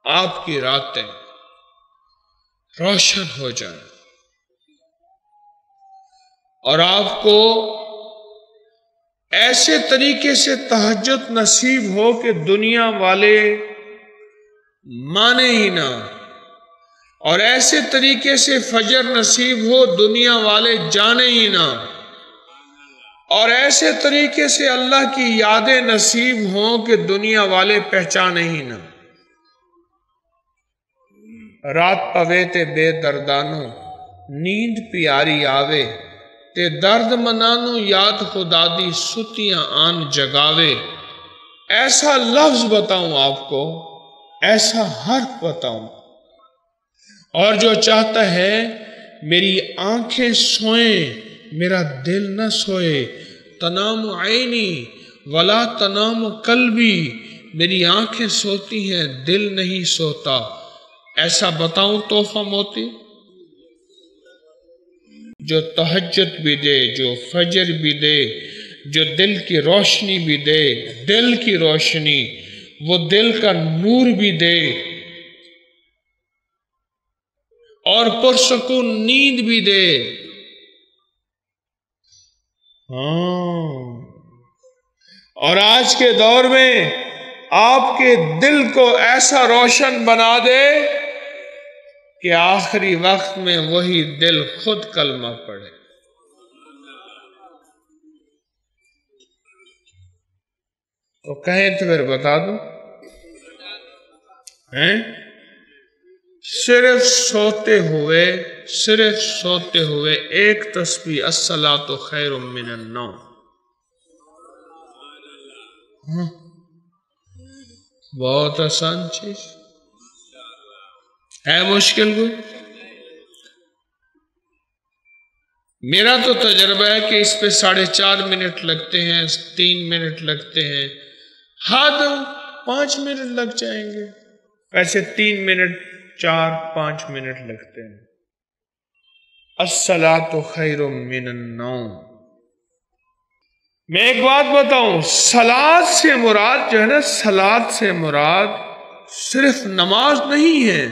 آپ کی راتیں روشن ہو جائیں اور آپ کو ایسے طریقے سے تہجد نصیب ہو کہ دنیا والے مانے ہی نہ، اور ایسے طریقے سے فجر نصیب ہو دنیا والے جانے ہی نہ، اور ایسے طریقے سے اللہ کی یادیں نصیب ہوں کہ دنیا والے پہچانے ہی نہ۔ رات پوے تے بے دردانو نیند پیاری آوے تے درد منانو یاد خدا دی ستیاں آن جگاوے۔ ایسا لفظ بتاؤں آپ کو، ایسا حرف بتاؤں، اور جو چاہتا ہے میری آنکھیں سوئیں میرا دل نہ سوئے، تنام عینی ولا تنام قلبی، میری آنکھیں سوتی ہیں دل نہیں سوتا، ایسا بتاؤں تحفہ موتی؟ جو تہجد بھی دے، جو فجر بھی دے، جو دل کی روشنی بھی دے، دل کی روشنی، وہ دل کا نور بھی دے اور پرسکون نیند بھی دے۔ اور آج کے دور میں آپ کے دل کو ایسا روشن بنا دے کہ آخری وقت میں وہی دل خود کلمہ پڑھے۔ تو کہیں تو پھر بتا دوں، صرف سوتے ہوئے ایک تسبیح الصلاۃ خیر من النوم، بہت آسان چیز ہے، مشکل کوئی؟ میرا تو تجربہ ہے کہ اس پہ 4.5 منٹ لگتے ہیں، 3 منٹ لگتے ہیں، حد 5 منٹ لگ جائیں گے، ایسے 3 منٹ 4-5 منٹ لگتے ہیں۔ الصلاۃ خیر من النوم۔ میں ایک بات بتاؤں، صلاۃ سے مراد جو ہے نا، صلاۃ سے مراد صرف نماز نہیں ہے،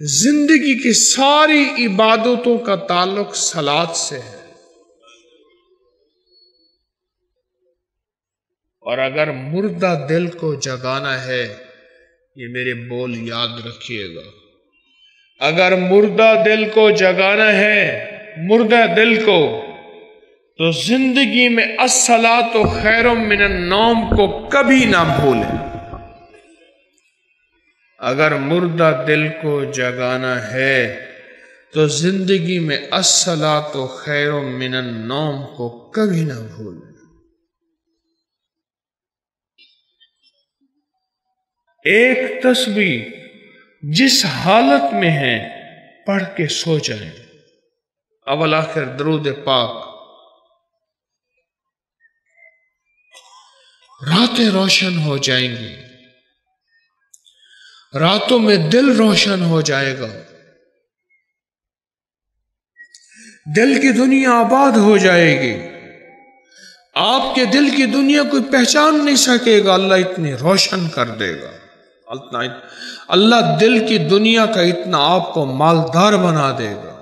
زندگی کی ساری عبادتوں کا تعلق صلاۃ سے ہے۔ اور اگر مردہ دل کو جگانا ہے، یہ میرے بول یاد رکھیے گا، اگر مردہ دل کو جگانا ہے، مردہ دل کو، تو زندگی میں الصلاۃ خیر من النوم کو کبھی نہ بھولیں۔ اگر مردہ دل کو جگانا ہے تو زندگی میں الصلاۃ خیر من النوم کو کبھی نہ بھولیں۔ ایک تسبیح جس حالت میں ہے پڑھ کے سو جائیں، اول آخر درود پاک، راتیں روشن ہو جائیں گی، راتوں میں دل روشن ہو جائے گا، دل کی دنیا آباد ہو جائے گی، آپ کے دل کی دنیا کوئی پہچان نہیں سکے گا، اللہ اتنی روشن کر دے گا، اللہ دل کی دنیا کا اتنا آپ کو مالدار بنا دے گا،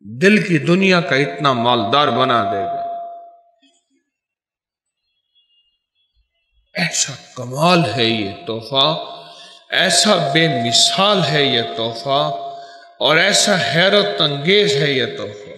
دل کی دنیا کا اتنا مالدار بنا دے گا۔ ایسا کمال ہے یہ تحفہ، ایسا بے مثال ہے یہ تحفہ، اور ایسا حیرت انگیز ہے یہ تحفہ۔